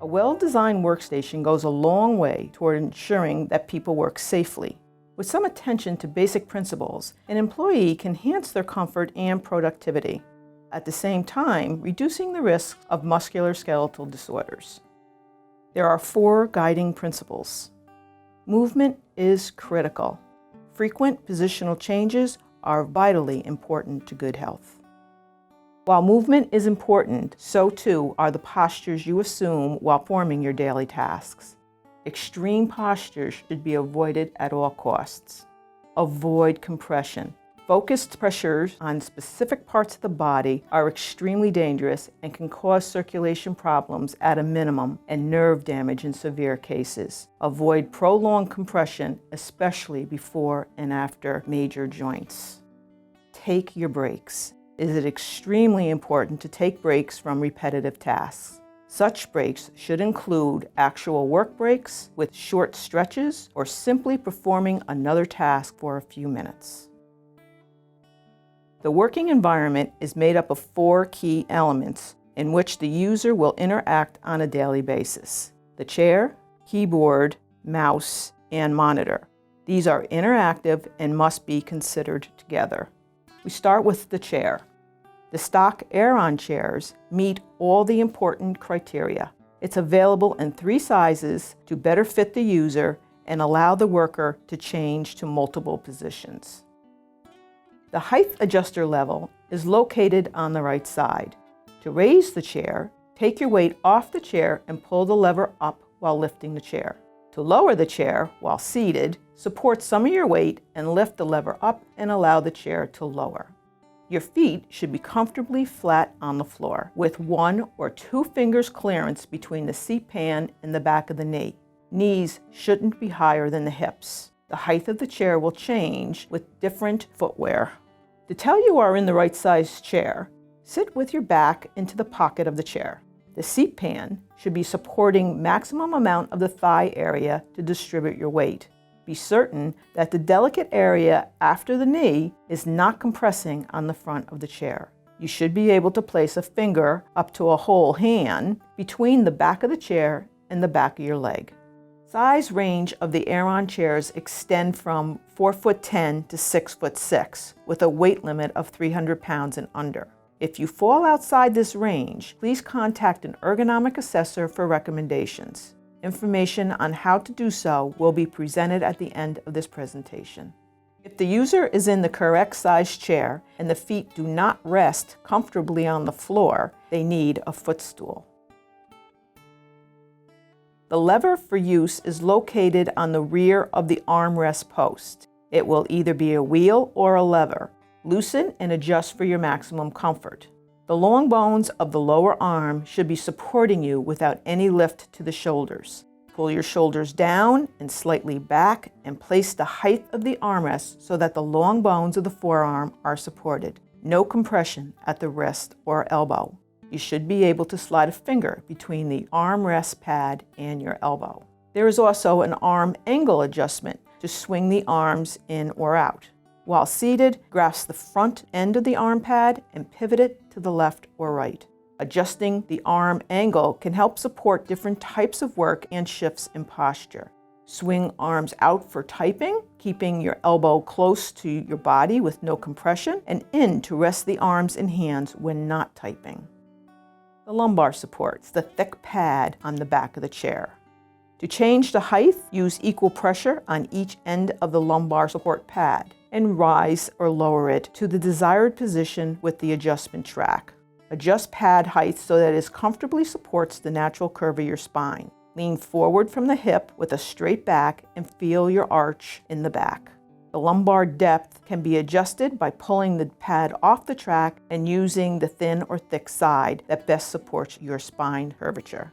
A well-designed workstation goes a long way toward ensuring that people work safely. With some attention to basic principles, an employee can enhance their comfort and productivity, at the same time reducing the risk of musculoskeletal disorders. There are 4 guiding principles. Movement is critical. Frequent positional changes are vitally important to good health. While movement is important, so too are the postures you assume while performing your daily tasks. Extreme postures should be avoided at all costs. Avoid compression. Focused pressures on specific parts of the body are extremely dangerous and can cause circulation problems at a minimum and nerve damage in severe cases. Avoid prolonged compression, especially before and after major joints. Take your breaks. It is extremely important to take breaks from repetitive tasks. Such breaks should include actual work breaks with short stretches or simply performing another task for a few minutes. The working environment is made up of 4 key elements in which the user will interact on a daily basis: the chair, keyboard, mouse, and monitor. These are interactive and must be considered together. We start with the chair. The stock Aeron chairs meet all the important criteria. It's available in 3 sizes to better fit the user and allow the worker to change to multiple positions. The height adjuster level is located on the right side. To raise the chair, take your weight off the chair and pull the lever up while lifting the chair. To lower the chair while seated, support some of your weight and lift the lever up and allow the chair to lower. Your feet should be comfortably flat on the floor, with 1 or 2 fingers clearance between the seat pan and the back of the knee. Knees shouldn't be higher than the hips. The height of the chair will change with different footwear. To tell you are in the right size chair, sit with your back into the pocket of the chair. The seat pan should be supporting maximum amount of the thigh area to distribute your weight. Be certain that the delicate area after the knee is not compressing on the front of the chair. You should be able to place a finger up to a whole hand between the back of the chair and the back of your leg. Size range of the Aeron chairs extend from 4'10" to 6'6", with a weight limit of 300 pounds and under. If you fall outside this range, please contact an ergonomic assessor for recommendations. Information on how to do so will be presented at the end of this presentation. If the user is in the correct size chair and the feet do not rest comfortably on the floor, they need a footstool. The lever for use is located on the rear of the armrest post. It will either be a wheel or a lever. Loosen and adjust for your maximum comfort. The long bones of the lower arm should be supporting you without any lift to the shoulders. Pull your shoulders down and slightly back and place the height of the armrest so that the long bones of the forearm are supported. No compression at the wrist or elbow. You should be able to slide a finger between the armrest pad and your elbow. There is also an arm angle adjustment to swing the arms in or out. While seated, grasp the front end of the arm pad and pivot it to the left or right. Adjusting the arm angle can help support different types of work and shifts in posture. Swing arms out for typing, keeping your elbow close to your body with no compression, and in to rest the arms and hands when not typing. The lumbar supports the thick pad on the back of the chair. To change the height, use equal pressure on each end of the lumbar support pad and rise or lower it to the desired position with the adjustment track. Adjust pad height so that it comfortably supports the natural curve of your spine. Lean forward from the hip with a straight back and feel your arch in the back. The lumbar depth can be adjusted by pulling the pad off the track and using the thin or thick side that best supports your spine curvature.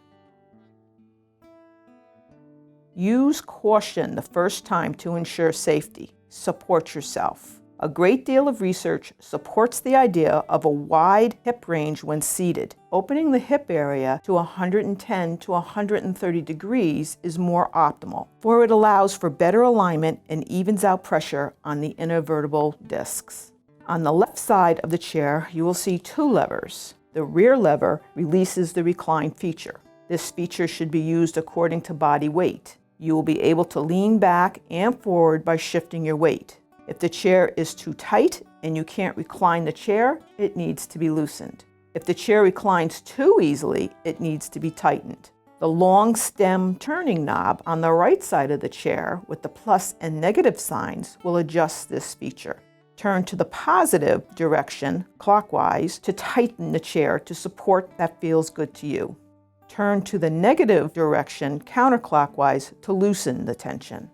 Use caution the first time to ensure safety. Support yourself. A great deal of research supports the idea of a wide hip range when seated. Opening the hip area to 110 to 130 degrees is more optimal, for it allows for better alignment and evens out pressure on the intervertebral discs. On the left side of the chair, you will see 2 levers. The rear lever releases the recline feature. This feature should be used according to body weight. You will be able to lean back and forward by shifting your weight. If the chair is too tight and you can't recline the chair, it needs to be loosened. If the chair reclines too easily, it needs to be tightened. The long stem turning knob on the right side of the chair with the plus and negative signs will adjust this feature. Turn to the positive direction, clockwise, to tighten the chair to support that feels good to you. Turn to the negative direction, counterclockwise, to loosen the tension.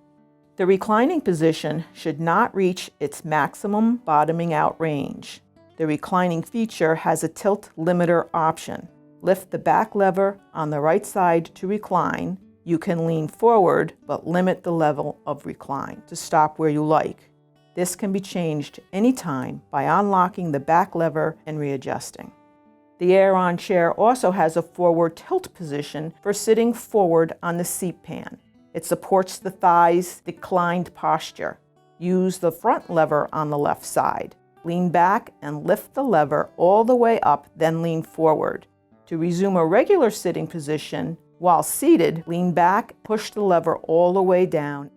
The reclining position should not reach its maximum bottoming out range. The reclining feature has a tilt limiter option. Lift the back lever on the right side to recline. You can lean forward, but limit the level of recline to stop where you like. This can be changed anytime by unlocking the back lever and readjusting. The Air-On chair also has a forward tilt position for sitting forward on the seat pan. It supports the thighs' declined posture. Use the front lever on the left side. Lean back and lift the lever all the way up, then lean forward. To resume a regular sitting position, while seated, lean back, push the lever all the way down.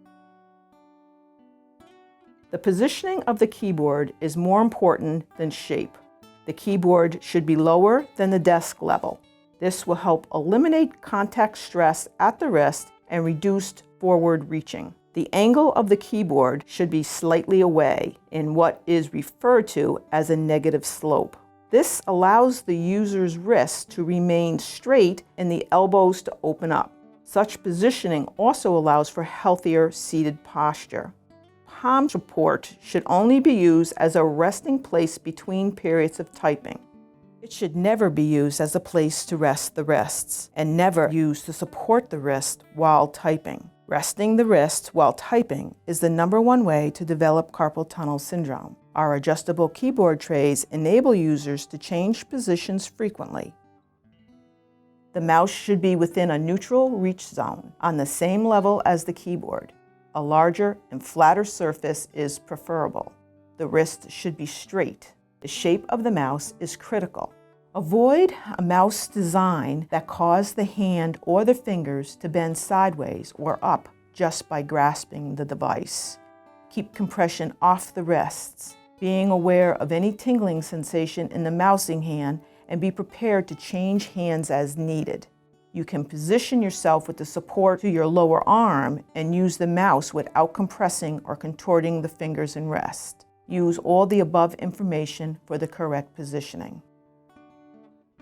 The positioning of the keyboard is more important than shape. The keyboard should be lower than the desk level. This will help eliminate contact stress at the wrist and reduce forward reaching. The angle of the keyboard should be slightly away in what is referred to as a negative slope. This allows the user's wrists to remain straight and the elbows to open up. Such positioning also allows for healthier seated posture. Palm support should only be used as a resting place between periods of typing. It should never be used as a place to rest the wrists, and never used to support the wrist while typing. Resting the wrists while typing is the #1 way to develop carpal tunnel syndrome. Our adjustable keyboard trays enable users to change positions frequently. The mouse should be within a neutral reach zone, on the same level as the keyboard. A larger and flatter surface is preferable. The wrist should be straight. The shape of the mouse is critical. Avoid a mouse design that causes the hand or the fingers to bend sideways or up just by grasping the device. Keep compression off the wrists, being aware of any tingling sensation in the mousing hand, and be prepared to change hands as needed. You can position yourself with the support to your lower arm and use the mouse without compressing or contorting the fingers and wrist. Use all the above information for the correct positioning.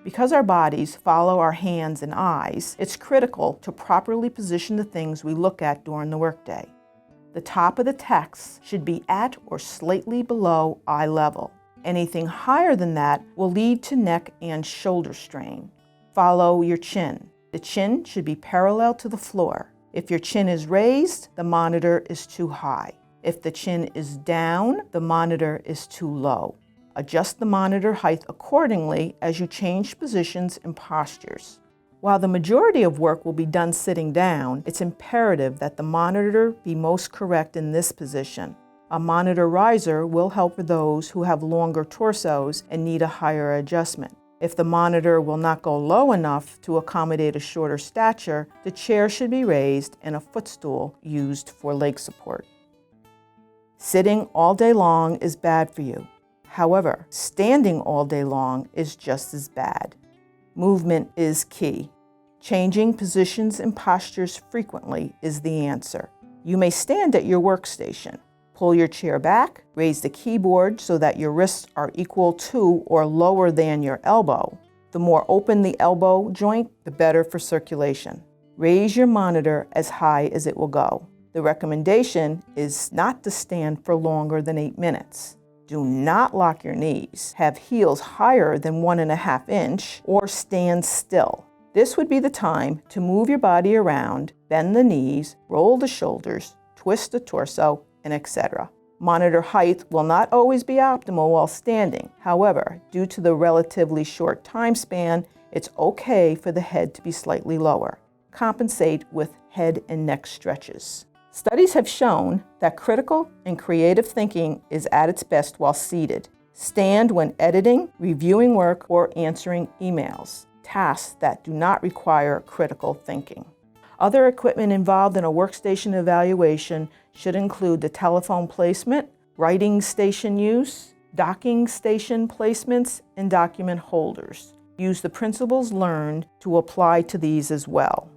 Because our bodies follow our hands and eyes, it's critical to properly position the things we look at during the workday. The top of the text should be at or slightly below eye level. Anything higher than that will lead to neck and shoulder strain. Follow your chin. The chin should be parallel to the floor. If your chin is raised, the monitor is too high. If the chin is down, the monitor is too low. Adjust the monitor height accordingly as you change positions and postures. While the majority of work will be done sitting down, it's imperative that the monitor be most correct in this position. A monitor riser will help for those who have longer torsos and need a higher adjustment. If the monitor will not go low enough to accommodate a shorter stature, the chair should be raised and a footstool used for leg support. Sitting all day long is bad for you. However, standing all day long is just as bad. Movement is key. Changing positions and postures frequently is the answer. You may stand at your workstation. Pull your chair back, raise the keyboard so that your wrists are equal to or lower than your elbow. The more open the elbow joint, the better for circulation. Raise your monitor as high as it will go. The recommendation is not to stand for longer than 8 minutes. Do not lock your knees, have heels higher than 1.5 inches, or stand still. This would be the time to move your body around, bend the knees, roll the shoulders, twist the torso, and etc. Monitor height will not always be optimal while standing. However, due to the relatively short time span, it's okay for the head to be slightly lower. Compensate with head and neck stretches. Studies have shown that critical and creative thinking is at its best while seated. Stand when editing, reviewing work, or answering emails. tasks that do not require critical thinking. Other equipment involved in a workstation evaluation should include the telephone placement, writing station use, docking station placements, and document holders. Use the principles learned to apply to these as well.